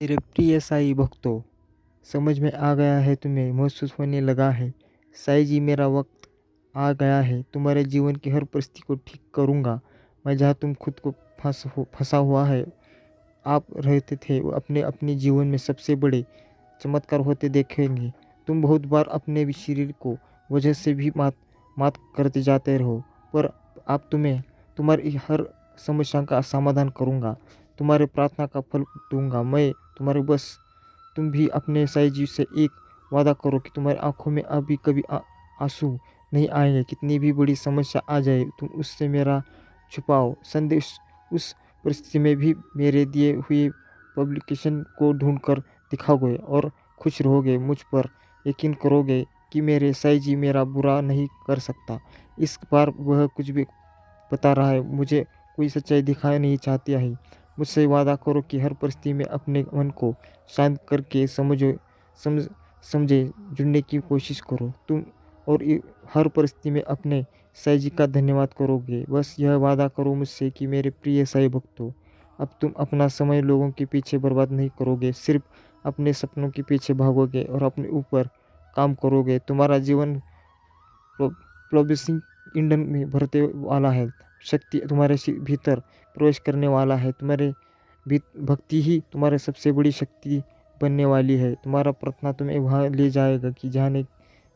मेरे प्रिय साईं भक्तों, समझ में आ गया है, तुम्हें महसूस होने लगा है। साईं जी, मेरा वक्त आ गया है। तुम्हारे जीवन की हर परिस्थिति को ठीक करूँगा। मैं जहाँ तुम खुद को फंसा हुआ है, आप रहते थे, वो अपने अपने जीवन में सबसे बड़े चमत्कार होते देखेंगे। तुम बहुत बार अपने भी शरीर को वजह से भी मात मात करते जाते रहो, पर आप तुम्हारी हर समस्या का समाधान करूँगा। तुम्हारे प्रार्थना का फल दूंगा मैं। तुम्हारे बस तुम भी अपने साईं जी से एक वादा करो कि तुम्हारी आंखों में अभी कभी आंसू नहीं आएंगे। कितनी भी बड़ी समस्या आ जाए, तुम उससे मेरा छुपाओ संदेश उस परिस्थिति में भी मेरे दिए हुए पब्लिकेशन को ढूंढकर दिखाओगे और खुश रहोगे। मुझ पर यकीन करोगे कि मेरे साईं जी मेरा बुरा नहीं कर सकता। इस बार वह कुछ भी बता रहा है, मुझे कोई सच्चाई दिखाई नहीं चाहती है। मुझसे वादा करो कि हर परिस्थिति में अपने मन को शांत करके समझ समझे जुड़ने की कोशिश करो तुम। और हर परिस्थिति में अपने साईं जी का धन्यवाद करोगे। बस यह वादा करो मुझसे कि मेरे प्रिय साईं भक्तों, अब तुम अपना समय लोगों के पीछे बर्बाद नहीं करोगे, सिर्फ अपने सपनों के पीछे भागोगे और अपने ऊपर काम करोगे। तुम्हारा जीवन प्रोग्रेसिंग ईंधन में भरते वाला है। शक्ति तुम्हारे भीतर प्रवेश करने वाला है। तुम्हारे भक्ति ही तुम्हारे सबसे बड़ी शक्ति बनने वाली है। तुम्हारा प्रार्थना तुम्हें वहाँ ले जाएगा कि जाने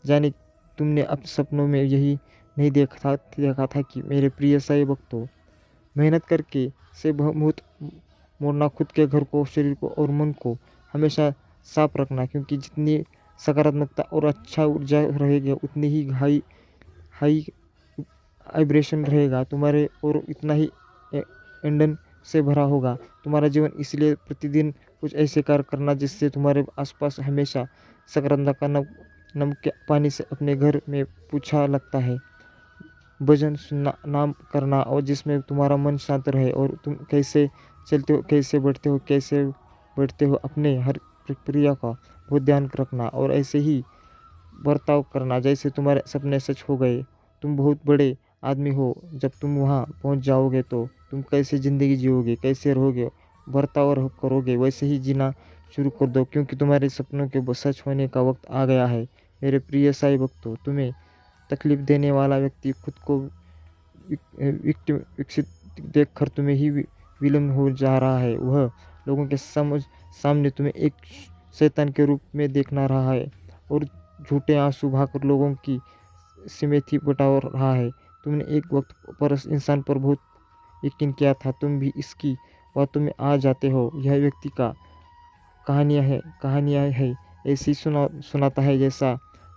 जाने तुमने अब सपनों में यही नहीं देखा था कि मेरे प्रिय साईं भक्तों, मेहनत करके से बहुत मोड़ना, खुद के घर को, शरीर को और मन को हमेशा साफ रखना, क्योंकि जितनी सकारात्मकता और अच्छा ऊर्जा रहेगी उतनी ही हाई हाई वाइब्रेशन रहेगा तुम्हारे, और इतना ही ईंधन से भरा होगा तुम्हारा जीवन। इसलिए प्रतिदिन कुछ ऐसे कार्य करना जिससे तुम्हारे आसपास हमेशा सकारात्मक का नमक के पानी से अपने घर में पूछा लगता है। भजन सुनना, नाम करना, और जिसमें तुम्हारा मन शांत रहे और तुम कैसे चलते हो, कैसे बैठते हो, अपने हर प्रक्रिया का बहुत ध्यान रखना और ऐसे ही बर्ताव करना जैसे तुम्हारे सपने सच हो गए। तुम बहुत बड़े आदमी हो। जब तुम वहाँ पहुँच जाओगे तो तुम कैसे ज़िंदगी जियोगे, कैसे रहोगे, बर्ताव करोगे, वैसे ही जीना शुरू कर दो, क्योंकि तुम्हारे सपनों के सच होने का वक्त आ गया है। मेरे प्रिय साईं भक्तों, तुम्हें तकलीफ देने वाला व्यक्ति खुद को विकसित देखकर तुम्हें ही विलम्ब हो जा रहा है। वह लोगों के सामने तुम्हें एक शैतान के रूप में देखना रहा है और झूठे आंसू बहाकर लोगों की सिमेथी बटा रहा है। तुमने एक वक्त पर इंसान पर बहुत यकीन किया था, तुम भी इसकी बातों में आ जाते हो। यह व्यक्ति का कहानियाँ है ऐसी सुनाता है जैसा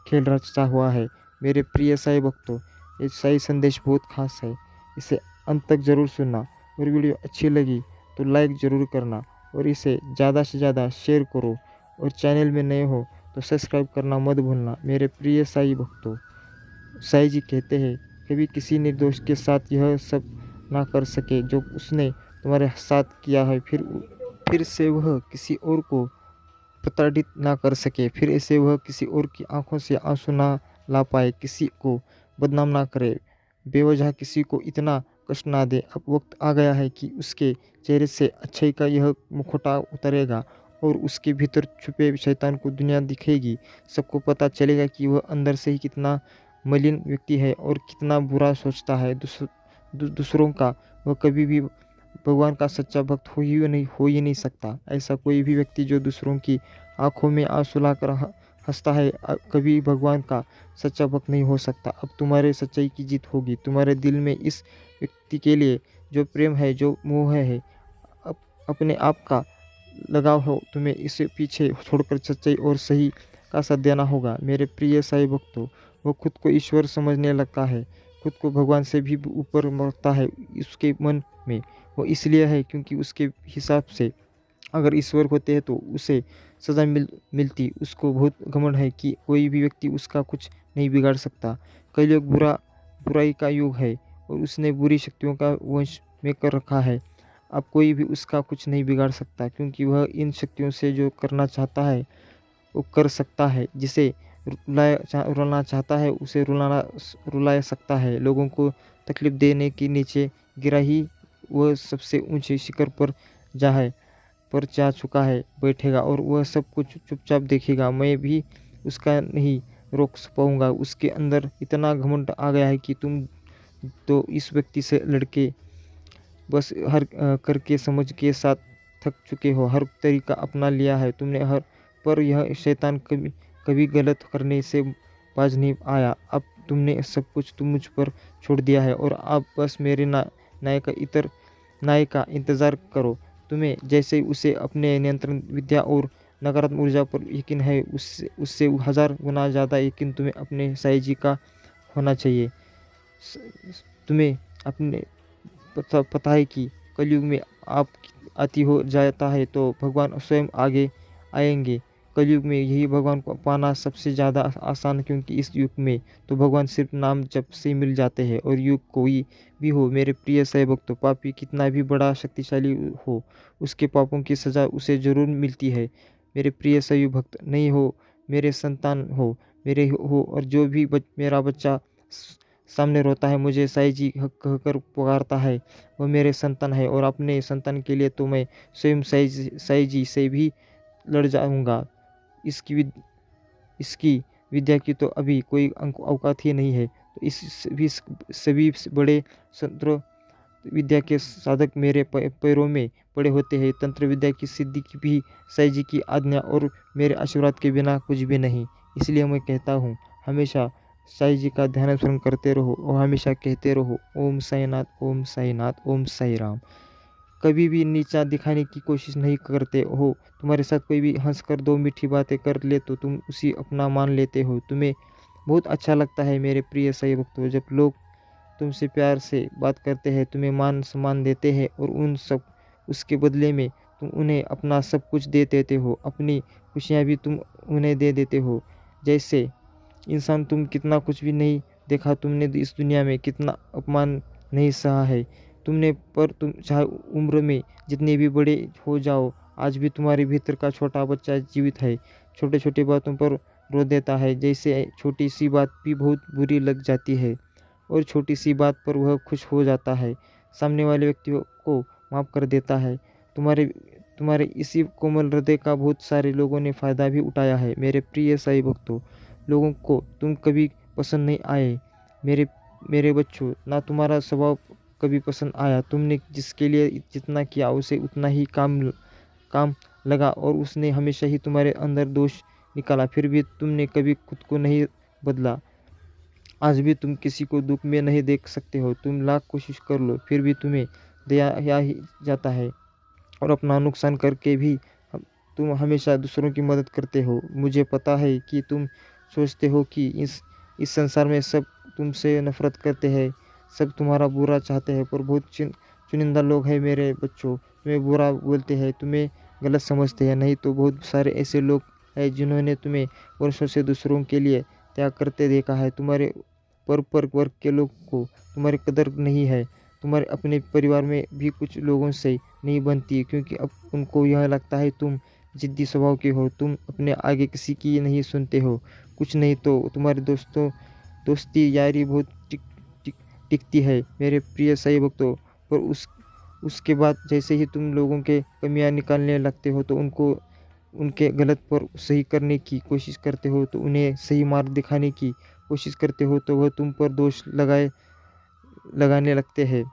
खेल रचा हुआ है। मेरे प्रिय साईं भक्तों, ये साईं संदेश बहुत खास है, इसे अंत तक ज़रूर सुनना। और वीडियो अच्छी लगी तो लाइक ज़रूर करना और इसे ज़्यादा से ज़्यादा शेयर करो, और चैनल में नए हो तो सब्सक्राइब करना मत भूलना। मेरे प्रिय साईं भक्तों, साईं जी कहते हैं, कभी किसी निर्दोष के साथ यह सब ना कर सके जो उसने तुम्हारे साथ किया है, फिर से वह किसी और को प्रताड़ित ना कर सके, फिर ऐसे वह किसी और की आंखों से आंसू ना ला पाए, किसी को बदनाम ना करे, बेवजह किसी को इतना कष्ट ना दे। अब वक्त आ गया है कि उसके चेहरे से अच्छाई का यह मुखौटा उतरेगा और उसके भीतर छुपे शैतान को दुनिया दिखेगी। सबको पता चलेगा कि वह अंदर से ही कितना मलिन व्यक्ति है और कितना बुरा सोचता है दूसरों का। वह कभी भी भगवान का सच्चा भक्त हो ही नहीं सकता। ऐसा कोई भी व्यक्ति जो दूसरों की आंखों में आंसू लाकर हंसता है, कभी भगवान का सच्चा भक्त नहीं हो सकता। अब तुम्हारे सच्चाई की जीत होगी। तुम्हारे दिल में इस व्यक्ति के लिए जो प्रेम है, जो मोह है, अपने आप का लगाव हो, तुम्हें इसे पीछे छोड़कर सच्चाई और सही का साथ देना होगा। मेरे प्रिय साईं भक्तों, वो खुद को ईश्वर समझने लगता है, खुद को भगवान से भी ऊपर रखता है उसके मन में। वो इसलिए है क्योंकि उसके हिसाब से अगर ईश्वर होते हैं तो उसे सज़ा मिलती। उसको बहुत घमंड है कि कोई भी व्यक्ति उसका कुछ नहीं बिगाड़ सकता। कई लोग बुराई का युग है और उसने बुरी शक्तियों का वंश में कर रखा है। अब कोई भी उसका कुछ नहीं बिगाड़ सकता, क्योंकि वह इन शक्तियों से जो करना चाहता है वो कर सकता है। जिसे रुलाना चाहता है उसे रुला सकता है। लोगों को तकलीफ देने के नीचे गिरा ही वह सबसे ऊंचे शिखर पर जा है। पर जा चुका है बैठेगा और वह सब कुछ चुपचाप देखेगा। मैं भी उसका नहीं रोक पाऊंगा। उसके अंदर इतना घमंड आ गया है कि तुम तो इस व्यक्ति से लड़के बस हर करके समझ के साथ थक चुके हो। हर तरीका अपना लिया है तुमने हर पर यह शैतान कभी कभी गलत करने से बाज नहीं आया। अब तुमने सब कुछ तुम मुझ पर छोड़ दिया है और अब बस मेरे न्याय का इंतज़ार करो। तुम्हें जैसे उसे अपने नियंत्रण विद्या और नकारात्मक ऊर्जा पर यकीन है, उससे उससे 1000 गुना ज़्यादा यकीन तुम्हें अपने साईं जी का होना चाहिए। तुम्हें अपने पता है कि कलयुग में आप अति हो जाता है तो भगवान स्वयं आगे आएंगे। कलयुग में यही भगवान को पाना सबसे ज़्यादा आसान, क्योंकि इस युग में तो भगवान सिर्फ नाम जप से मिल जाते हैं। और युग कोई भी हो मेरे प्रिय साईं भक्तों, पापी कितना भी बड़ा शक्तिशाली हो, उसके पापों की सज़ा उसे ज़रूर मिलती है। मेरे प्रिय साईं भक्त नहीं हो, मेरे संतान हो, मेरे हो, और जो भी मेरा बच्चा सामने रोता है, मुझे साईं जी कहकर पुकारता है, वो मेरे संतान है। और अपने संतान के लिए तो मैं स्वयं साईं जी से भी लड़ जाऊंगा। इसकी विद्या की तो अभी कोई औकात ही नहीं है। तो इस भी सभी बड़े तंत्र विद्या के साधक मेरे पैरों में पड़े होते हैं। तंत्र विद्या की सिद्धि की भी साईं जी की आज्ञा और मेरे आशीर्वाद के बिना कुछ भी नहीं। इसलिए मैं कहता हूँ, हमेशा साईं जी का ध्यान स्मरण करते रहो और हमेशा कहते रहो, ओम साईनाथ, ओम साईनाथ, ओम साई राम। कभी भी नीचा दिखाने की कोशिश नहीं करते हो। तुम्हारे साथ कोई भी हंसकर 2 मीठी बातें कर ले तो तुम उसी अपना मान लेते हो। तुम्हें बहुत अच्छा लगता है मेरे प्रिय साईं भक्तों, जब लोग तुमसे प्यार से बात करते हैं, तुम्हें मान सम्मान देते हैं और उसके बदले में तुम उन्हें अपना सब कुछ दे देते हो। अपनी खुशियाँ भी तुम उन्हें दे देते हो। जैसे इंसान तुम कितना कुछ भी नहीं देखा, तुमने इस दुनिया में कितना अपमान नहीं सहा है तुमने, पर तुम चाहे उम्र में जितने भी बड़े हो जाओ, आज भी तुम्हारे भीतर का छोटा बच्चा जीवित है। छोटे छोटे बातों पर रो देता है, जैसे छोटी सी बात भी बहुत बुरी लग जाती है और छोटी सी बात पर वह खुश हो जाता है, सामने वाले व्यक्ति को माफ़ कर देता है। तुम्हारे तुम्हारे इसी कोमल हृदय का बहुत सारे लोगों ने फ़ायदा भी उठाया है। मेरे प्रिय साईं भक्तों, लोगों को तुम कभी पसंद नहीं आए। मेरे मेरे बच्चों, ना तुम्हारा स्वभाव कभी पसंद आया। तुमने जिसके लिए जितना किया उसे उतना ही काम लगा और उसने हमेशा ही तुम्हारे अंदर दोष निकाला। फिर भी तुमने कभी खुद को नहीं बदला। आज भी तुम किसी को दुख में नहीं देख सकते हो। तुम लाख कोशिश कर लो, फिर भी तुम्हें दया आ ही जाता है और अपना नुकसान करके भी तुम हमेशा दूसरों की मदद करते हो। मुझे पता है कि तुम सोचते हो कि इस संसार में सब तुमसे नफरत करते हैं, सब तुम्हारा बुरा चाहते हैं, पर बहुत चुनिंदा लोग हैं मेरे बच्चों, तुम्हें बुरा बोलते हैं, तुम्हें गलत समझते हैं। नहीं तो बहुत सारे ऐसे लोग हैं जिन्होंने तुम्हें वर्षों से दूसरों के लिए त्याग करते देखा है। तुम्हारे पर वर्ग के लोग को तुम्हारी कदर नहीं है। तुम्हारे अपने परिवार में भी कुछ लोगों से नहीं बनती, क्योंकि अब उनको यह लगता है तुम जिद्दी स्वभाव के हो, तुम अपने आगे किसी की नहीं सुनते हो। कुछ नहीं तो तुम्हारे दोस्ती यारी बहुत टिकती है मेरे प्रिय साईं भक्तों, पर उसके बाद जैसे ही तुम लोगों के कमियां निकालने लगते हो तो उनके गलत पर सही करने की कोशिश करते हो, तो उन्हें सही मार्ग दिखाने की कोशिश करते हो, तो वह तुम पर दोष लगाने लगते हैं,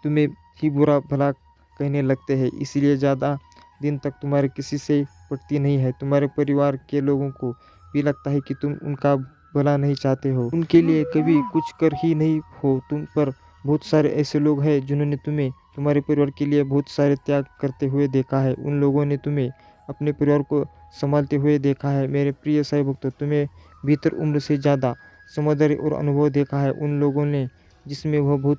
तुम्हें ही बुरा भला कहने लगते हैं। इसलिए ज़्यादा दिन तक तुम्हारे किसी से पटती नहीं है। तुम्हारे परिवार के लोगों को भी लगता है कि तुम उनका भला नहीं चाहते हो, उनके लिए कभी कुछ कर ही नहीं हो। तुम पर बहुत सारे ऐसे लोग हैं जिन्होंने तुम्हें तुम्हारे परिवार के लिए बहुत सारे त्याग करते हुए देखा है। उन लोगों ने तुम्हें अपने परिवार को संभालते हुए देखा है। मेरे प्रिय साईं भक्तों, तुम्हें भीतर उम्र से ज़्यादा समझदारी और अनुभव देखा है उन लोगों ने, जिसमें वह बहुत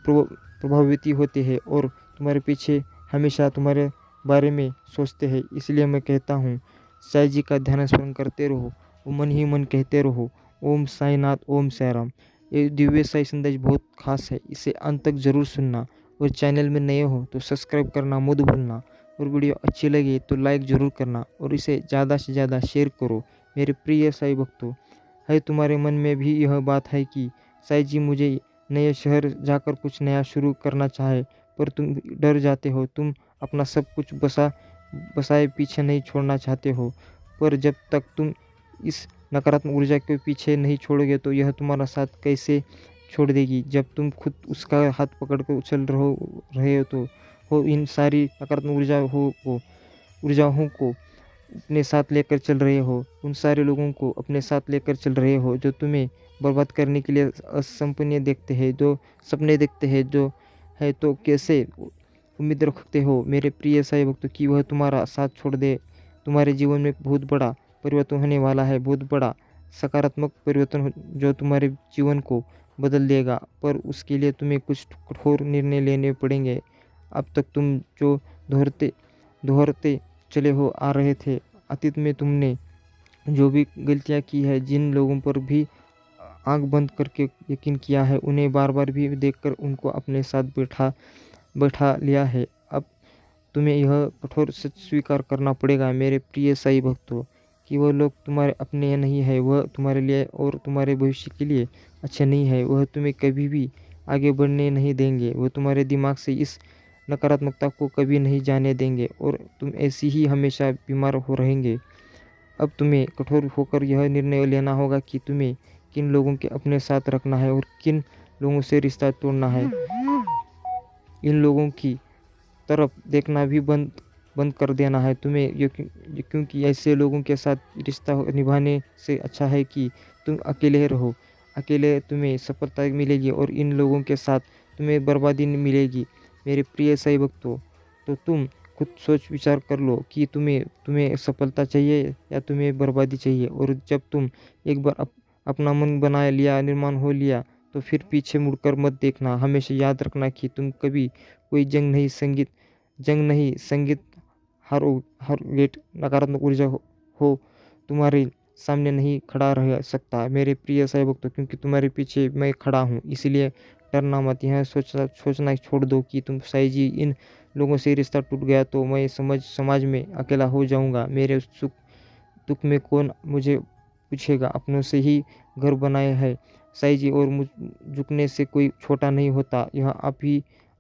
प्रभावित होते हैं और तुम्हारे पीछे हमेशा तुम्हारे बारे में सोचते हैं। इसलिए मैं कहता हूँ, साईं जी का ध्यान स्मरण करते रहो, वो मन ही मन कहते रहो, ओम साईनाथ, ओम साई राम। ये दिव्य साई संदेश बहुत खास है, इसे अंत तक जरूर सुनना। और चैनल में नए हो तो सब्सक्राइब करना मत भूलना, और वीडियो अच्छी लगी तो लाइक ज़रूर करना और इसे ज़्यादा से ज़्यादा शेयर करो। मेरे प्रिय साईं भक्तों, है तुम्हारे मन में भी यह बात है कि साईं जी मुझे नए शहर जाकर कुछ नया शुरू करना चाहे, पर तुम डर जाते हो, तुम अपना सब कुछ बसाए पीछे नहीं छोड़ना चाहते हो। पर जब तक तुम इस नकारात्मक ऊर्जा के पीछे नहीं छोड़ोगे तो यह तुम्हारा साथ कैसे छोड़ देगी। जब तुम खुद उसका हाथ पकड़ कर चल रहे हो तो हो इन सारी नकारात्मक ऊर्जाओं को अपने साथ लेकर चल रहे हो। उन सारे लोगों को अपने साथ लेकर चल रहे हो जो तुम्हें बर्बाद करने के लिए असंपन्न देखते हैं, जो सपने देखते हैं, जो है तो कैसे उम्मीद रखते हो मेरे प्रिय साई भक्तों कि वह तुम्हारा साथ छोड़ दे। तुम्हारे जीवन में बहुत बड़ा परिवर्तन होने वाला है, बहुत बड़ा सकारात्मक परिवर्तन जो तुम्हारे जीवन को बदल देगा। पर उसके लिए तुम्हें कुछ कठोर निर्णय लेने पड़ेंगे। अब तक तुम जो दोहरते दोहरते चले हो आ रहे थे, अतीत में तुमने जो भी गलतियां की है, जिन लोगों पर भी आंख बंद करके यकीन किया है, उन्हें बार बार भी देखकर उनको अपने साथ बैठा लिया है। अब तुम्हें यह कठोर सच स्वीकार करना पड़ेगा मेरे प्रिय साई भक्तों कि वह लोग तुम्हारे अपने नहीं है, वह तुम्हारे लिए और तुम्हारे भविष्य के लिए अच्छे नहीं है। वह तुम्हें कभी भी आगे बढ़ने नहीं देंगे, वह तुम्हारे दिमाग से इस नकारात्मकता को कभी नहीं जाने देंगे और तुम ऐसी ही हमेशा बीमार हो रहेंगे। अब तुम्हें कठोर होकर यह निर्णय लेना होगा कि तुम्हें किन लोगों के अपने साथ रखना है और किन लोगों से रिश्ता तोड़ना है। इन लोगों की तरफ देखना भी बंद बंद कर देना है तुम्हें, क्योंकि ऐसे लोगों के साथ रिश्ता निभाने से अच्छा है कि तुम अकेले रहो। अकेले तुम्हें सफलता मिलेगी और इन लोगों के साथ तुम्हें बर्बादी मिलेगी मेरे प्रिय साई भक्तों। तो तुम खुद सोच विचार कर लो कि तुम्हें सफलता चाहिए या तुम्हें बर्बादी चाहिए। और जब तुम एक बार अपना मन बना लिया, निर्माण हो लिया, तो फिर पीछे मुड़कर मत देखना। हमेशा याद रखना कि तुम कभी कोई जंग नहीं संगीत हर गेट नकारात्मक ऊर्जा हो तुम्हारे सामने नहीं खड़ा रह सकता मेरे प्रिय साई भक्तों, क्योंकि तुम्हारे पीछे मैं खड़ा हूँ। इसलिए डरना मत। यह सोचना छोड़ दो कि तुम साई जी इन लोगों से रिश्ता टूट गया तो मैं समाज में अकेला हो जाऊंगा। मेरे सुख दुख में कौन मुझे पूछेगा। अपनों से ही घर बनाए है साई जी, और झुकने से कोई छोटा नहीं होता। यह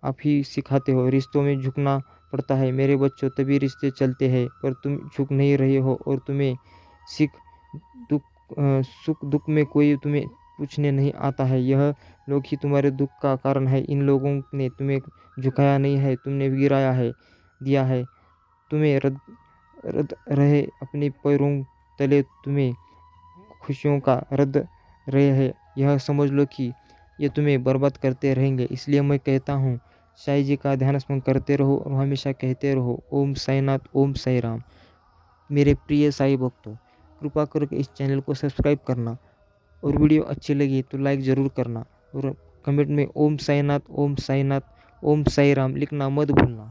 आप ही सिखाते हो। रिश्तों में झुकना पड़ता है मेरे बच्चों, तभी रिश्ते चलते हैं। पर तुम झुक नहीं रहे हो और तुम्हें सीख सुख दुख में कोई तुम्हें पूछने नहीं आता है। यह लोग ही तुम्हारे दुख का कारण है। इन लोगों ने तुम्हें झुकाया नहीं है, तुमने गिराया है, दिया है। तुम्हें रद रहे अपने पैरों तले, तुम्हें खुशियों का रद रहे हैं। यह समझ लो कि ये तुम्हें बर्बाद करते रहेंगे। इसलिए मैं कहता हूँ साई जी का ध्यान स्मरण करते रहो और हमेशा कहते रहो ओम साईनाथ, ओम साई राम। मेरे प्रिय साई भक्तों, कृपा करके इस चैनल को सब्सक्राइब करना और वीडियो अच्छी लगी तो लाइक ज़रूर करना और कमेंट में ओम साईनाथ, ओम साईनाथ, ओम साई राम लिखना मत भूलना।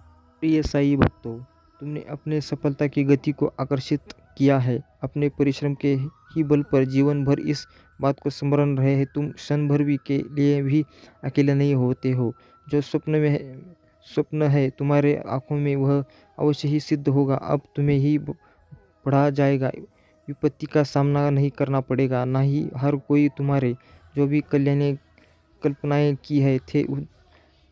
प्रिय साई भक्तों, तुमने अपने सफलता की गति को आकर्षित किया है। अपने परिश्रम के ही बल पर जीवन भर इस बात को स्मरण रहे हैं। तुम क्षण भर भी के लिए भी अकेले नहीं होते हो। जो स्वप्न है तुम्हारे आंखों में, वह अवश्य ही सिद्ध होगा। अब तुम्हें ही बढ़ा जाएगा। विपत्ति का सामना नहीं करना पड़ेगा, ना ही हर कोई तुम्हारे जो भी कल्याणी कल्पनाएं की है थे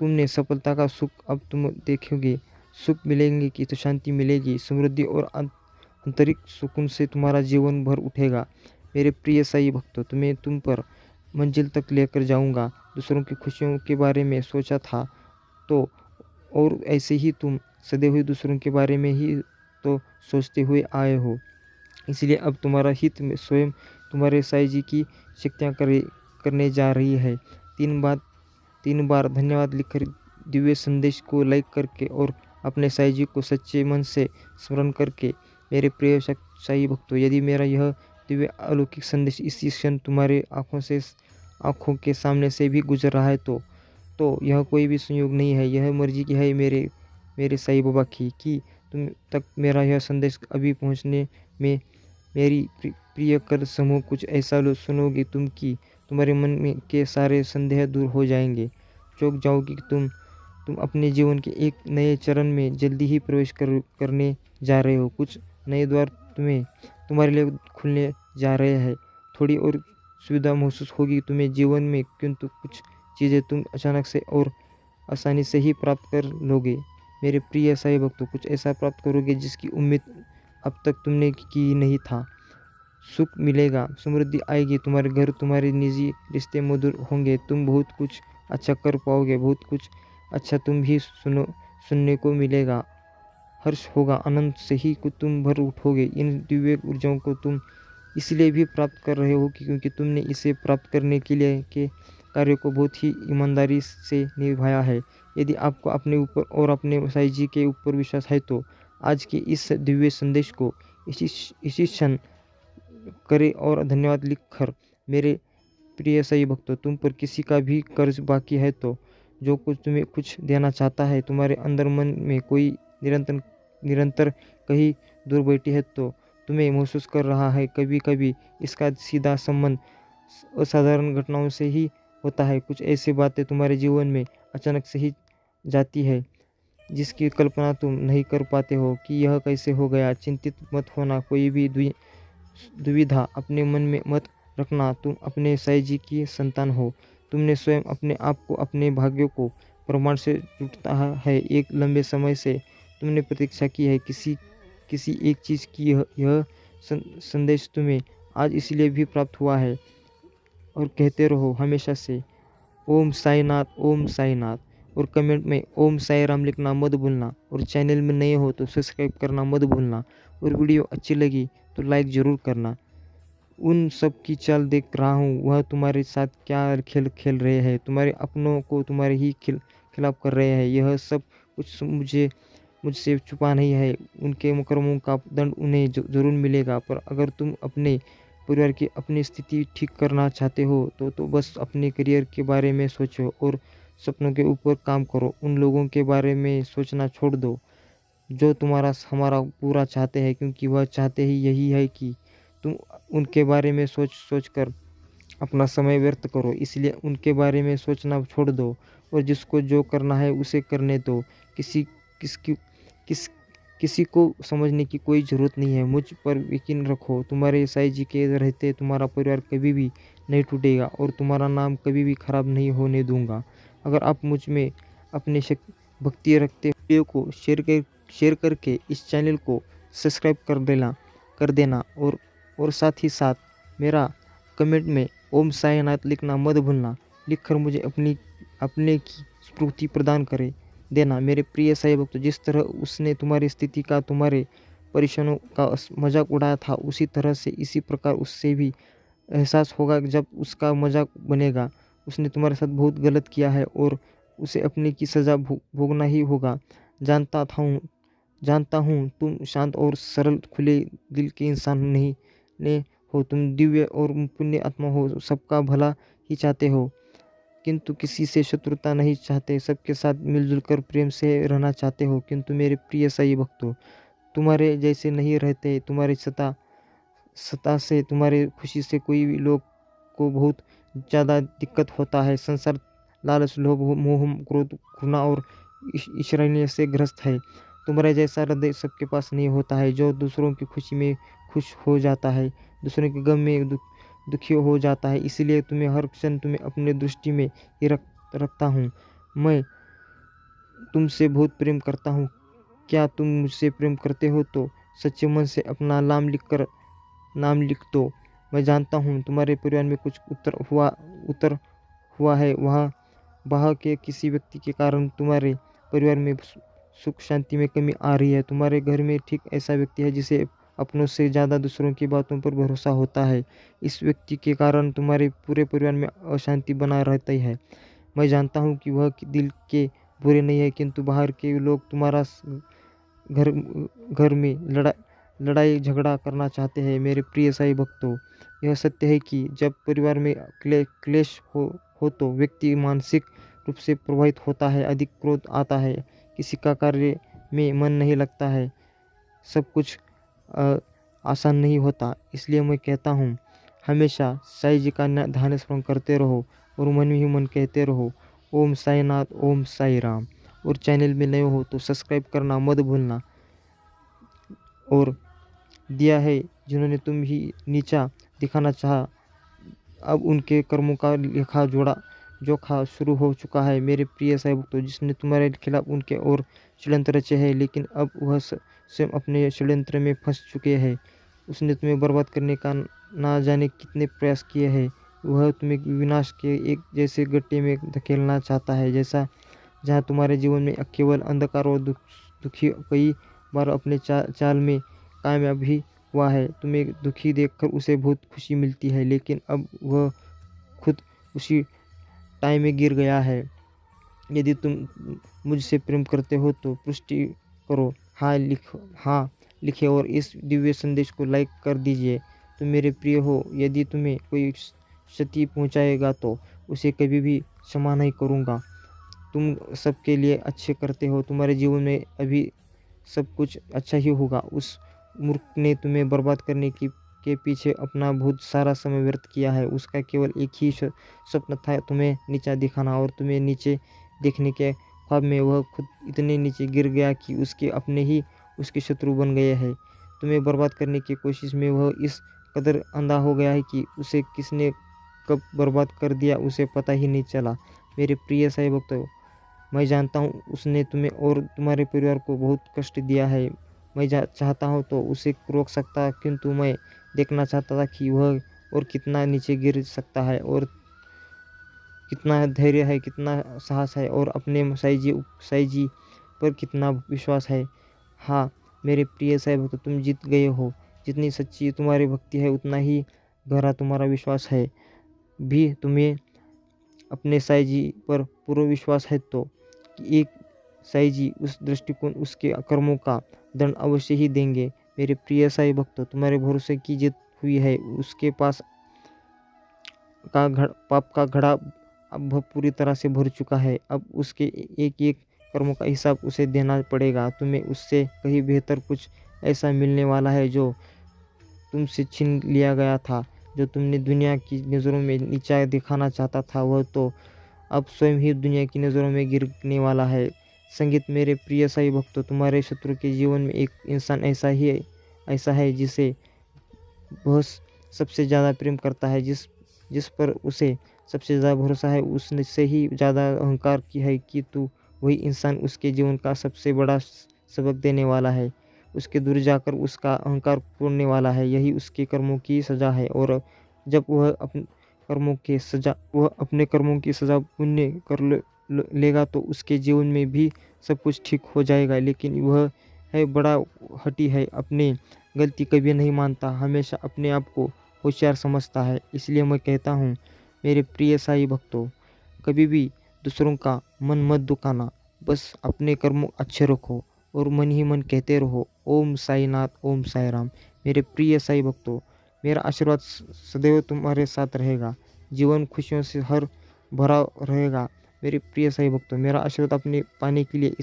तुमने सफलता का सुख अब तुम देखोगे। सुख मिलेंगे कि तो शांति मिलेगी, समृद्धि और आंतरिक सुकून से तुम्हारा जीवन भर उठेगा। मेरे प्रिय साई भक्तों, तुम पर मंजिल तक लेकर जाऊंगा। दूसरों की खुशियों के बारे में सोचा था तो, और ऐसे ही तुम सदैव ही दूसरों के बारे में ही तो सोचते हुए आए हो। इसलिए अब तुम्हारा हित में स्वयं तुम्हारे साई जी की शक्तियाँ करने जा रही है। 3 बार धन्यवाद लिखकर दिव्य संदेश को लाइक करके और अपने साई जी को सच्चे मन से स्मरण करके मेरे प्रिय साई भक्तों, यदि मेरा यह दिव्य अलौकिक संदेश इसी क्षण तुम्हारे आँखों के सामने से भी गुजर रहा है तो यह कोई भी संयोग नहीं है, यह मर्जी की है मेरे साई बाबा की कि तुम तक मेरा यह संदेश अभी पहुंचने में मेरी प्रिय कर समूह कुछ ऐसा सुनोगे तुम कि तुम्हारे मन में के सारे संदेह दूर हो जाएंगे। चौंक जाओगे कि तुम अपने जीवन के एक नए चरण में जल्दी ही प्रवेश करने जा रहे हो। कुछ नए द्वार तुम्हारे लिए खुलने जा रहे हैं। थोड़ी और सुविधा महसूस होगी तुम्हें जीवन में, किंतु कुछ चीज़ें तुम अचानक से और आसानी से ही प्राप्त कर लोगे। मेरे प्रिय साईं भक्तों, कुछ ऐसा प्राप्त करोगे जिसकी उम्मीद अब तक तुमने की नहीं था। सुख मिलेगा, समृद्धि आएगी, तुम्हारे घर, तुम्हारे निजी रिश्ते मधुर होंगे, तुम बहुत कुछ अच्छा कर पाओगे, बहुत कुछ अच्छा तुम भी सुनने को मिलेगा। हर्ष होगा, आनंद से ही को तुम भर उठोगे। इन दिव्य ऊर्जाओं को तुम इसलिए भी प्राप्त कर रहे हो क्योंकि तुमने इसे प्राप्त करने के लिए के कार्य को बहुत ही ईमानदारी से निभाया है। यदि आपको अपने ऊपर और अपने साईं जी के ऊपर विश्वास है तो आज के इस दिव्य संदेश को इसी क्षण करें और धन्यवाद लिखकर। मेरे प्रिय साईं भक्तों, तुम पर किसी का भी कर्ज बाकी है तो जो कुछ तुम्हें कुछ देना चाहता है, तुम्हारे अंदर मन में कोई निरंतर निरंतर कहीं दूर बैठी है तो तुम्हें महसूस कर रहा है। कभी कभी इसका सीधा संबंध असाधारण घटनाओं से ही होता है। कुछ ऐसी बातें तुम्हारे जीवन में अचानक से ही जाती है जिसकी कल्पना तुम नहीं कर पाते हो कि यह कैसे हो गया। चिंतित मत होना, कोई भी दुविधा अपने मन में मत रखना। तुम अपने साईं जी की संतान हो। तुमने स्वयं अपने आप को, अपने भाग्यों को प्रमाण से जुटता है। एक लंबे समय से तुमने प्रतीक्षा की है किसी किसी एक चीज़ की। यह संदेश तुम्हें आज इसलिए भी प्राप्त हुआ है। और कहते रहो हमेशा से ओम साईनाथ, ओम साईनाथ। और कमेंट में ओम साई राम लिखना मत भूलना। और चैनल में नए हो तो सब्सक्राइब करना मत भूलना। और वीडियो अच्छी लगी तो लाइक ज़रूर करना। उन सब की चाल देख रहा हूँ, वह तुम्हारे साथ क्या खेल खेल रहे हैं। तुम्हारे अपनों को तुम्हारे ही खिलाफ कर रहे हैं। यह सब कुछ मुझसे छुपा नहीं है। उनके कर्मों का दंड उन्हें जरूर मिलेगा। पर अगर तुम अपने परिवार की अपनी स्थिति ठीक करना चाहते हो तो बस अपने करियर के बारे में सोचो और सपनों के ऊपर काम करो। उन लोगों के बारे में सोचना छोड़ दो जो तुम्हारा हमारा पूरा चाहते हैं, क्योंकि वह चाहते ही यही है कि तुम उनके बारे में सोच कर अपना समय व्यर्थ करो। इसलिए उनके बारे में सोचना छोड़ दो और जिसको जो करना है उसे करने दो। किसी किसकी किस किसी को समझने की कोई ज़रूरत नहीं है। मुझ पर यकीन रखो, तुम्हारे साईं जी के रहते तुम्हारा परिवार कभी भी नहीं टूटेगा और तुम्हारा नाम कभी भी खराब नहीं होने दूंगा। अगर आप मुझ में अपनी भक्ति रखते वीडियो को शेयर करके इस चैनल को सब्सक्राइब कर देना और साथ ही साथ मेरा कमेंट में ओम साईनाथ लिखना मत भूलना। लिखकर मुझे अपने की स्फूर्ति प्रदान करे देना। मेरे प्रिय साईं भक्त, जिस तरह उसने तुम्हारी स्थिति का, तुम्हारे परेशानियों का मजाक उड़ाया था, उसी तरह से इसी प्रकार उससे भी एहसास होगा जब उसका मजाक बनेगा। उसने तुम्हारे साथ बहुत गलत किया है और उसे अपने की सज़ा भोगना ही होगा। जानता हूँ तुम शांत और सरल खुले दिल के इंसान नहीं ने हो। तुम दिव्य और पुण्य आत्मा हो, सबका भला ही चाहते हो, किंतु किसी से शत्रुता नहीं चाहते, सबके साथ मिलजुल कर प्रेम से रहना चाहते हो। किंतु मेरे प्रिय साईं भक्तों, तुम्हारे जैसे नहीं रहते। तुम्हारी सता से, तुम्हारे खुशी से कोई भी लोग को बहुत ज़्यादा दिक्कत होता है। संसार लालच, लोभ, मोह, क्रोध, घृणा और ईर्ष्या से ग्रस्त है। तुम्हारे जैसा हृदय सबके पास नहीं होता है जो दूसरों की खुशी में खुश हो जाता है, दूसरों के गम में दुखी हो जाता है। इसलिए तुम्हें हर क्षण तुम्हें अपने दृष्टि में ही रखता हूँ। मैं तुमसे बहुत प्रेम करता हूँ। क्या तुम मुझसे प्रेम करते हो तो सच्चे मन से अपना नाम लिख दो। मैं जानता हूँ तुम्हारे परिवार में कुछ उतर हुआ है। वहाँ बाहर के किसी व्यक्ति के कारण तुम्हारे परिवार में सुख शांति में कमी आ रही है। तुम्हारे घर में ठीक ऐसा व्यक्ति है जिसे अपनों से ज़्यादा दूसरों की बातों पर भरोसा होता है। इस व्यक्ति के कारण तुम्हारे पूरे परिवार में अशांति बना रहती है। मैं जानता हूँ कि वह दिल के बुरे नहीं है, किंतु बाहर के लोग तुम्हारा घर घर में लड़ाई झगड़ा करना चाहते हैं। मेरे प्रिय साईं भक्तों, यह सत्य है कि जब परिवार में क्लेश हो तो व्यक्ति मानसिक रूप से प्रभावित होता है, अधिक क्रोध आता है, किसी का कार्य में मन नहीं लगता है, सब कुछ आसान नहीं होता। इसलिए मैं कहता हूँ हमेशा साईं जी का ध्यान स्मरण करते रहो और मन ही मन कहते रहो ओम साईनाथ, ओम साई राम। और चैनल में नए हो तो सब्सक्राइब करना मत भूलना। और दिया है जिन्होंने तुम ही नीचा दिखाना चाहा, अब उनके कर्मों का लेखा जोखा शुरू हो चुका है मेरे प्रिय साई भक्तों। जिसने तुम्हारे खिलाफ उनके और षड्यंत्र रचे हैं, लेकिन अब वह स्वयं अपने षड्यंत्र में फंस चुके हैं। उसने तुम्हें बर्बाद करने का ना जाने कितने प्रयास किए हैं। वह तुम्हें विनाश के एक जैसे गड्ढे में धकेलना चाहता है, जैसा जहाँ तुम्हारे जीवन में केवल अंधकार और दुखी कई बार अपने चाल में कामयाब भी हुआ है। तुम्हें दुखी देखकर उसे बहुत खुशी मिलती है, लेकिन अब वह खुद उसी टाइम में गिर गया है। यदि तुम मुझसे प्रेम करते हो तो पुष्टि करो, हाँ लिखे और इस दिव्य संदेश को लाइक कर दीजिए। तुम मेरे प्रिय हो। यदि तुम्हें कोई क्षति पहुंचाएगा तो उसे कभी भी क्षमा नहीं करूँगा। तुम सबके लिए अच्छे करते हो, तुम्हारे जीवन में अभी सब कुछ अच्छा ही होगा। उस मूर्ख ने तुम्हें बर्बाद करने की के पीछे अपना बहुत सारा समय व्यर्थ किया है। उसका केवल एक ही स्वप्न था, तुम्हें नीचा दिखाना, और तुम्हें नीचे देखने के ख्वाब में वह खुद इतने नीचे गिर गया कि उसके अपने ही उसके शत्रु बन गए हैं। तुम्हें बर्बाद करने की कोशिश में वह इस कदर अंधा हो गया है कि उसे किसने कब बर्बाद कर दिया उसे पता ही नहीं चला। मेरे प्रिय साई भक्तों, मैं जानता हूँ उसने तुम्हें और तुम्हारे परिवार को बहुत कष्ट दिया है। मैं चाहता हूँ तो उसे रोक सकता, किंतु मैं देखना चाहता था कि वह और कितना नीचे गिर सकता है, और कितना धैर्य है, कितना साहस है, और अपने साई जी पर कितना विश्वास है। हाँ मेरे प्रिय साई भक्त, तुम जीत गए हो। जितनी सच्ची तुम्हारी भक्ति है, उतना ही गहरा तुम्हारा विश्वास है भी। तुम्हें अपने साई जी पर पूरा विश्वास है तो कि एक साई जी उस दृष्टिकोण उसके कर्मों का दंड अवश्य ही देंगे। मेरे प्रिय साई भक्तों, तुम्हारे भरोसे की जीत हुई है। उसके पास पाप का घड़ा अब पूरी तरह से भर चुका है। अब उसके एक एक कर्मों का हिसाब उसे देना पड़ेगा। तुम्हें उससे कहीं बेहतर कुछ ऐसा मिलने वाला है जो तुमसे छीन लिया गया था। जो तुमने दुनिया की नज़रों में नीचा दिखाना चाहता था, वह तो अब स्वयं ही दुनिया की नज़रों में गिरने वाला है। संगीत मेरे प्रिय साई भक्तों, तुम्हारे शत्रु के जीवन में एक इंसान ऐसा है जिसे वह सबसे ज़्यादा प्रेम करता है, जिस पर उसे सबसे ज़्यादा भरोसा है। उसने से ही ज़्यादा अहंकार की है कि तू वही इंसान उसके जीवन का सबसे बड़ा सबक देने वाला है, उसके दूर जाकर उसका अहंकार तोड़ने वाला है। यही उसके कर्मों की सज़ा है, और जब वह अपने कर्मों की सज़ा पुण्य कर लेगा तो उसके जीवन में भी सब कुछ ठीक हो जाएगा। लेकिन वह है बड़ा हठी है, अपनी गलती कभी नहीं मानता, हमेशा अपने आप को होशियार समझता है। इसलिए मैं कहता हूँ मेरे प्रिय साई भक्तों, कभी भी दूसरों का मन मत दुखाना, बस अपने कर्म अच्छे रखो और मन ही मन कहते रहो ओम साईनाथ, ओम साई राम। मेरे प्रिय साई भक्तों, मेरा आशीर्वाद सदैव तुम्हारे साथ रहेगा, जीवन खुशियों से हर भरा रहेगा। मेरे प्रिय साई भक्तों, मेरा आशीर्वाद अपने पाने के लिए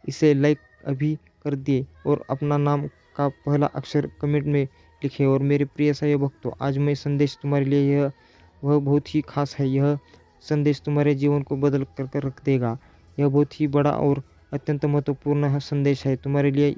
इसे लाइक अभी कर दिए और अपना नाम का पहला अक्षर कमेंट में लिखे। और मेरे प्रिय साई भक्तों, आज मैं संदेश तुम्हारे लिए वह बहुत ही खास है। यह संदेश तुम्हारे जीवन को बदल कर रख देगा। यह बहुत ही बड़ा और अत्यंत महत्वपूर्ण संदेश है तुम्हारे लिए।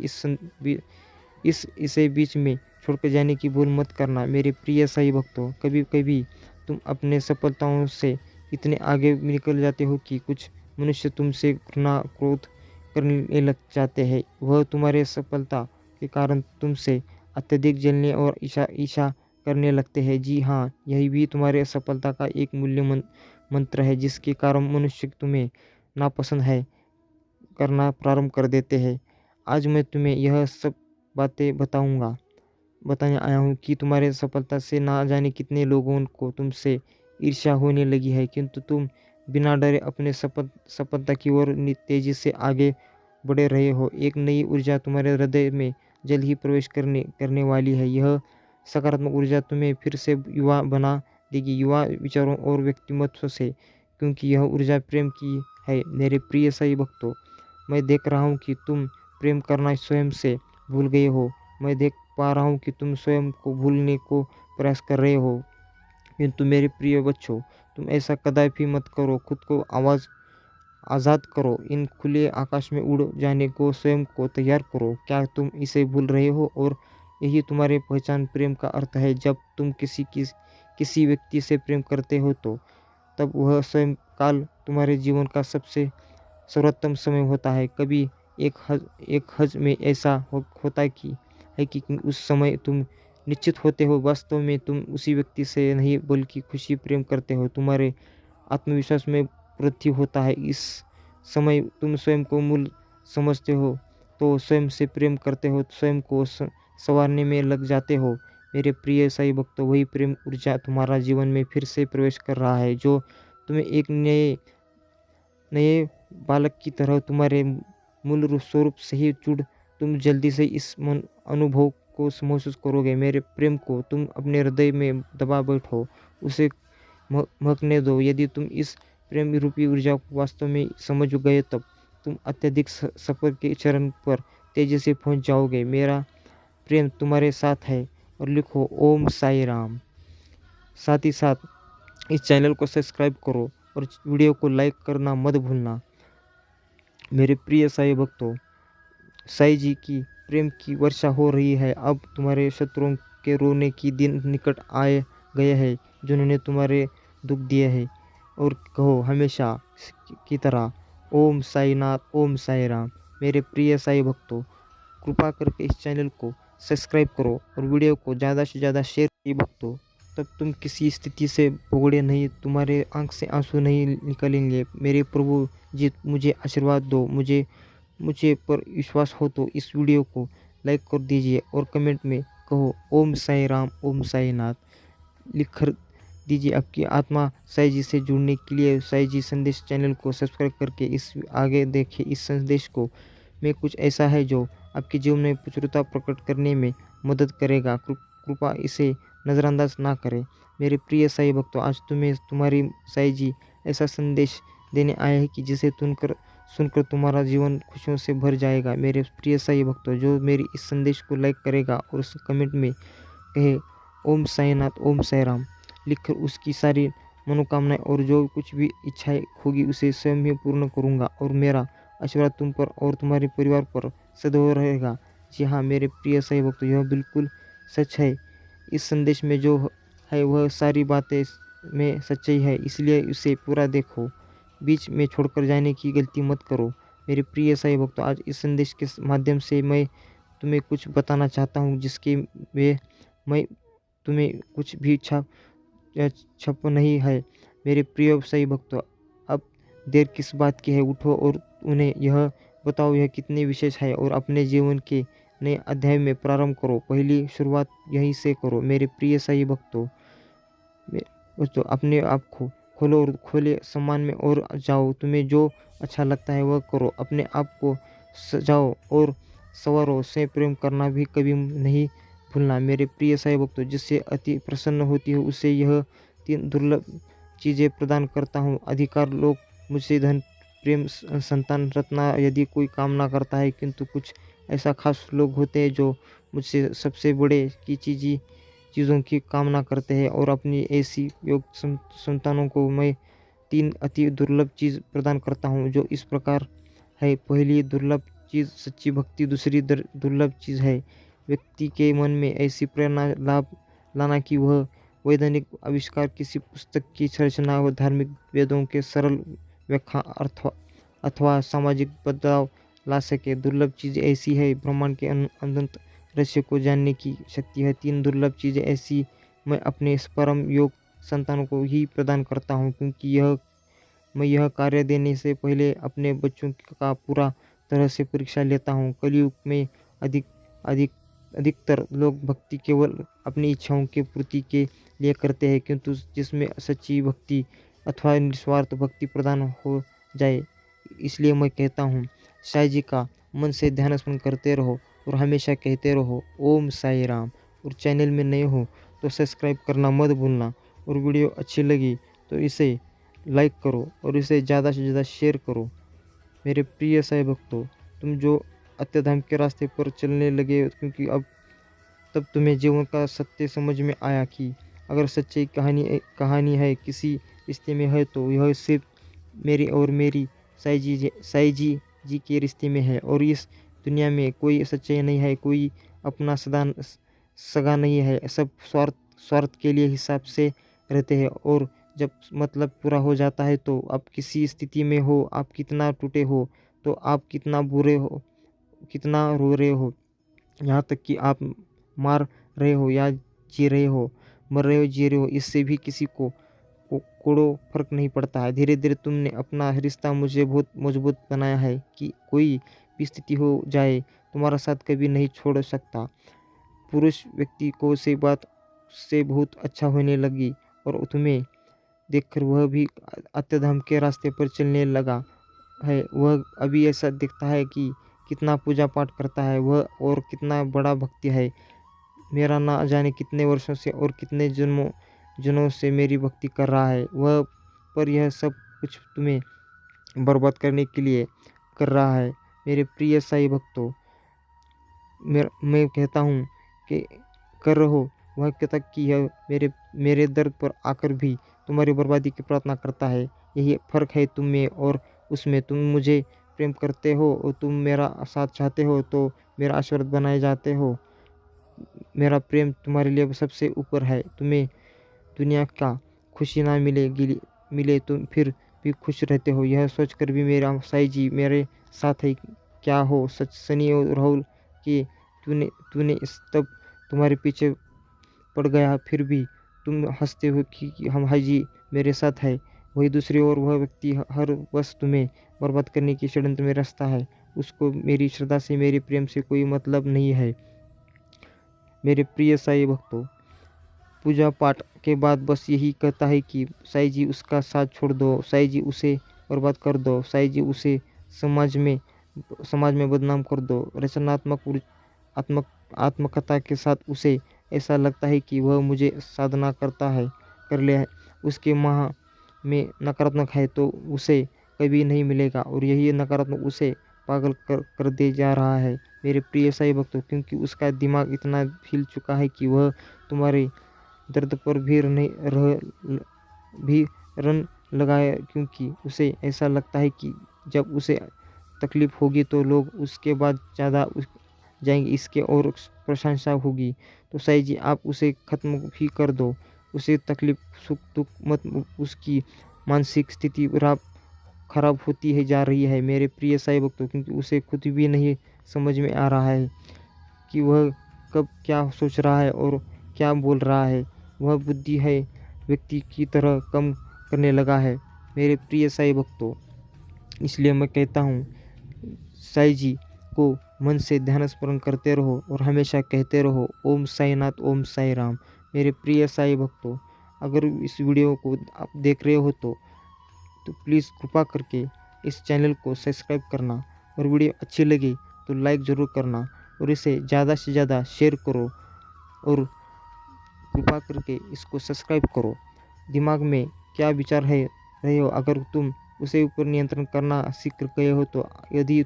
इसे बीच में छोड़कर जाने की भूल मत करना। मेरे प्रिय साई भक्तों, कभी कभी तुम अपने सफलताओं से इतने आगे निकल जाते हो कि कुछ मनुष्य तुमसे घृणा क्रोध करने लग जाते हैं। वह तुम्हारे सफलता के कारण तुमसे अत्यधिक जलने और ईर्ष्या करने लगते हैं। जी हाँ, यही भी तुम्हारे सफलता का एक मूल्य मंत्र है, जिसके कारण मनुष्य तुम्हें नापसंद है करना प्रारंभ कर देते हैं। आज मैं तुम्हें यह सब बातें बताने आया हूँ कि तुम्हारे सफलता से ना जाने कितने लोगों को तुमसे ईर्ष्या होने लगी है, किंतु तुम बिना डरे अपने सफलता की ओर तेजी से आगे बढ़े रहे हो। एक नई ऊर्जा तुम्हारे हृदय में जल्द ही प्रवेश करने वाली है। यह सकारात्मक ऊर्जा तुम्हें फिर से युवा बना देगी, युवा विचारों और व्यक्तिमत्व से, क्योंकि यह ऊर्जा प्रेम की है। मेरे प्रिय साई भक्तों, मैं देख रहा हूँ कि तुम प्रेम करना स्वयं से भूल गए हो। मैं देख पा रहा हूँ कि तुम स्वयं को भूलने को प्रयास कर रहे हो, किंतु मेरे प्रिय बच्चों, तुम ऐसा कदापि मत करो। खुद को आज़ाद करो। इन खुले आकाश में उड़ जाने को स्वयं को तैयार करो। क्या तुम इसे भूल रहे हो? और यही तुम्हारी पहचान प्रेम का अर्थ है। जब तुम किसी व्यक्ति से प्रेम करते हो तो तब वह स्वयं काल तुम्हारे जीवन का सबसे सर्वोत्तम समय होता है। कभी एक हज में ऐसा होता है कि उस समय तुम निश्चित होते हो वास्तव में तुम उसी व्यक्ति से नहीं बल्कि खुशी प्रेम करते हो। तुम्हारे आत्मविश्वास में वृद्धि होता है। इस समय तुम स्वयं को मूल समझते हो तो स्वयं से प्रेम करते हो, स्वयं को संवारने में लग जाते हो। मेरे प्रिय साईं भक्तों, वही प्रेम ऊर्जा तुम्हारा जीवन में फिर से प्रवेश कर रहा है जो तुम्हें एक नए नए बालक की तरह तुम्हारे मूल स्वरूप से ही जुड़ तुम जल्दी से इस अनुभव को महसूस करोगे। मेरे प्रेम को तुम अपने हृदय में दबा बैठो, उसे महकने दो। यदि तुम इस प्रेम रूपी ऊर्जा को वास्तव में समझ गए तब तुम अत्यधिक सफर के चरण पर तेजी से पहुंच जाओगे। मेरा प्रेम तुम्हारे साथ है। और लिखो ओम साई राम। साथ ही साथ इस चैनल को सब्सक्राइब करो और वीडियो को लाइक करना मत भूलना। मेरे प्रिय साई भक्तों, साई जी की प्रेम की वर्षा हो रही है। अब तुम्हारे शत्रुओं के रोने की दिन निकट आए गए हैं जिन्होंने तुम्हारे दुख दिए हैं। और कहो हमेशा की तरह ओम साई नाथ, ओम साई राम। मेरे प्रिय साई भक्तों, कृपा करके इस चैनल को सब्सक्राइब करो और वीडियो को ज़्यादा से ज़्यादा शेयर कीजिए भक्तों। तब तुम किसी स्थिति से भोगड़े नहीं, तुम्हारे आंख से आंसू नहीं निकलेंगे। मेरे प्रभु जी मुझे आशीर्वाद दो। मुझे पर विश्वास हो तो इस वीडियो को लाइक कर दीजिए और कमेंट में कहो ओम साई राम, ओम साई नाथ लिख कर दीजिए। आपकी आत्मा साई जी से जुड़ने के लिए साई जी संदेश चैनल को सब्सक्राइब करके इस आगे देखिए। इस संदेश को में कुछ ऐसा है जो आपके जीवन में पवित्रता प्रकट करने में मदद करेगा। कृपा इसे नज़रअंदाज ना करें। मेरे प्रिय साई भक्तों, आज तुम्हारी साई जी ऐसा संदेश देने आए हैं कि जिसे सुनकर तुम्हारा जीवन खुशियों से भर जाएगा। मेरे प्रिय साई भक्तों, जो मेरी इस संदेश को लाइक करेगा और उस कमेंट में कहे ओम साईनाथ, ओम साई राम लिखकर उसकी सारी मनोकामनाएं और जो कुछ भी इच्छाएं होगी उसे स्वयं ही पूर्ण करूंगा और मेरा आशीर्वाद तुम पर और तुम्हारे परिवार पर सदैव रहेगा। जी हाँ मेरे प्रिय साई भक्तों, यह बिल्कुल सच है। इस संदेश में जो है वह सारी बातें में सच्चाई है, इसलिए उसे पूरा देखो। बीच में छोड़कर जाने की गलती मत करो। मेरे प्रिय साई भक्तों, आज इस संदेश के माध्यम से मैं तुम्हें कुछ बताना चाहता हूँ जिसके में मैं तुम्हें कुछ भी छप नहीं है। मेरे प्रिय साई भक्तों, अब देर किस बात की है, उठो और उन्हें यह बताओ यह कितने विशेष है और अपने जीवन के नए अध्याय में प्रारंभ करो। पहली शुरुआत यहीं से करो। मेरे प्रिय साई भक्तों, दोस्तों अपने आप को खोलो और खोले सम्मान में और जाओ। तुम्हें जो अच्छा लगता है वह करो। अपने आप को सजाओ और संवारो। से प्रेम करना भी कभी नहीं भूलना। मेरे प्रिय साई भक्तों, जिससे अति प्रसन्न होती है उसे यह 3 दुर्लभ चीज़ें प्रदान करता हूँ। अधिकार लोग मुझसे धन, प्रेम, संतान, रत्ना यदि कोई कामना करता है, किंतु कुछ ऐसा खास लोग होते हैं जो मुझसे सबसे बड़े की चीज़ों की कामना करते हैं और अपनी ऐसी योग संतानों को मैं 3 अति दुर्लभ चीज़ प्रदान करता हूँ जो इस प्रकार है। पहली दुर्लभ चीज़ सच्ची भक्ति। दूसरी दुर्लभ चीज़ है व्यक्ति के मन में ऐसी प्रेरणा लाना कि वह वैज्ञानिक आविष्कार, किसी पुस्तक की रचना व धार्मिक वेदों के सरल व्याख्या अथवा सामाजिक बदलाव ला सके। दुर्लभ चीज़ ऐसी है ब्रह्मांड के अनंत रहस्य को जानने की शक्ति है। 3 दुर्लभ चीज़ें ऐसी मैं अपने परम योग संतानों को ही प्रदान करता हूँ, क्योंकि मैं यह कार्य देने से पहले अपने बच्चों का पूरा तरह से परीक्षा लेता हूँ। कलयुग में अधिकतर लोग भक्ति केवल अपनी इच्छाओं की पूर्ति के लिए करते हैं, किंतु जिसमें सच्ची भक्ति अथवा निस्वार्थ भक्ति प्रदान हो जाए। इसलिए मैं कहता हूँ साई जी का मन से ध्यान स्मरण करते रहो और हमेशा कहते रहो ओम साई राम। और चैनल में नए हो तो सब्सक्राइब करना मत भूलना और वीडियो अच्छी लगी तो इसे लाइक करो और इसे ज़्यादा से ज़्यादा शेयर करो। मेरे प्रिय साई भक्तों, तुम जो अत्यधाम के रास्ते पर चलने लगे, क्योंकि अब तब तुम्हें जीवन का सत्य समझ में आया कि अगर सच्ची कहानी है किसी रिश्ते में है तो यह सिर्फ मेरी और मेरी साई जी के रिश्ते में है। और इस दुनिया में कोई सच्चाई नहीं है, कोई अपना सगा नहीं है। सब स्वार्थ के लिए हिसाब से रहते हैं और जब मतलब पूरा हो जाता है तो आप किसी स्थिति में हो, आप कितना टूटे हो, तो आप कितना बुरे हो, कितना रो रहे हो, यहाँ तक कि आप मार रहे हो या जी रहे हो, मर रहे हो जी रहे हो, इससे भी किसी को कोड़ो फर्क नहीं पड़ता है। धीरे धीरे तुमने अपना रिश्ता मुझे बहुत मजबूत बनाया है कि कोई भी स्थिति हो जाए तुम्हारा साथ कभी नहीं छोड़ सकता। पुरुष व्यक्ति को से बात से बहुत अच्छा होने लगी और तुम्हें देखकर वह भी अत्यधम के रास्ते पर चलने लगा है। वह अभी ऐसा दिखता है कि कितना पूजा पाठ करता है वह और कितना बड़ा भक्ति है। मेरा ना जाने कितने वर्षों से और कितने जन्मों से मेरी भक्ति कर रहा है वह, पर यह सब कुछ तुम्हें बर्बाद करने के लिए कर रहा है। मेरे प्रिय साईं भक्तों, मैं कहता हूँ कि कर रहो, वह कहता कि यह मेरे दर्द पर आकर भी तुम्हारी बर्बादी की प्रार्थना करता है। यही फ़र्क है तुम में और उसमें। तुम मुझे प्रेम करते हो और तुम मेरा साथ चाहते हो तो मेरा आशीर्वाद बनाए जाते हो। मेरा प्रेम तुम्हारे लिए सबसे ऊपर है। तुम्हें दुनिया का खुशी ना मिले तो फिर भी खुश रहते हो, यह सोचकर भी मेरा साईं जी मेरे साथ है। क्या हो सच सनी और राहुल कि तूने तूने इस तब तुम्हारे पीछे पड़ गया, फिर भी तुम हंसते हो कि हम हाई जी मेरे साथ है। वही दूसरी ओर वह व्यक्ति हर बस तुम्हें बर्बाद करने की षड्यंत्र में रास्ता है। उसको मेरी श्रद्धा से, मेरे प्रेम से कोई मतलब नहीं है। मेरे प्रिय साईं भक्तों, पूजा पाठ के बाद बस यही कहता है कि साईं जी उसका साथ छोड़ दो, साईं जी उसे बर्बाद कर दो, साईं जी उसे समाज में बदनाम कर दो। आत्मकथा के साथ उसे ऐसा लगता है कि वह मुझे साधना करता है कर ले है, उसके माह में नकारात्मक है तो उसे कभी नहीं मिलेगा और यही नकारात्मक उसे पागल कर दे जा रहा है। मेरे प्रिय साईं भक्तों, क्योंकि उसका दिमाग इतना हिल चुका है कि वह तुम्हारे दर्द पर भी रन लगाए, क्योंकि उसे ऐसा लगता है कि जब उसे तकलीफ़ होगी तो लोग उसके बाद ज़्यादा जाएंगे, इसके और प्रशंसा होगी। तो साईं जी आप उसे ख़त्म ही कर दो, उसे तकलीफ़ सुख दुख मत, उसकी मानसिक स्थिति खराब होती है जा रही है। मेरे प्रिय साईं भक्तों, क्योंकि उसे खुद भी नहीं समझ में आ रहा है कि वह कब क्या सोच रहा है और क्या बोल रहा है। वह बुद्धि है व्यक्ति की तरह कम करने लगा है। मेरे प्रिय साईं भक्तों, इसलिए मैं कहता हूँ साईं जी को मन से ध्यान स्मरण करते रहो और हमेशा कहते रहो ओम साईनाथ ओम साई राम। मेरे प्रिय साईं भक्तों, अगर इस वीडियो को आप देख रहे हो तो प्लीज़ कृपा करके इस चैनल को सब्सक्राइब करना और वीडियो अच्छी लगी तो लाइक ज़रूर करना और इसे ज़्यादा से ज़्यादा शेयर करो और कृपा करके इसको सब्सक्राइब करो। दिमाग में क्या विचार है रहे हो, अगर तुम उसे ऊपर नियंत्रण करना सीख गए हो तो यदि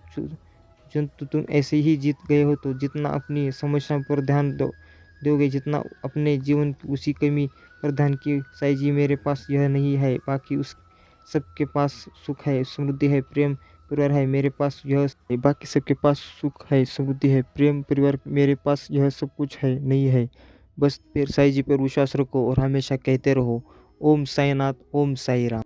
तुम ऐसे ही जीत गए हो तो जितना अपनी समस्या पर ध्यान दोगे, जितना अपने जीवन की उसी कमी पर ध्यान की साईं जी मेरे पास यह नहीं है, बाकी उस सबके पास सुख है, समृद्धि है, प्रेम परिवार है, मेरे पास यह बाकी सबके पास सुख है, समृद्धि है, प्रेम परिवार, मेरे पास यह सब कुछ है नहीं है। बस फिर साईं जी पर विश्वास रखो और हमेशा कहते रहो ओम साईनाथ ओम साई राम।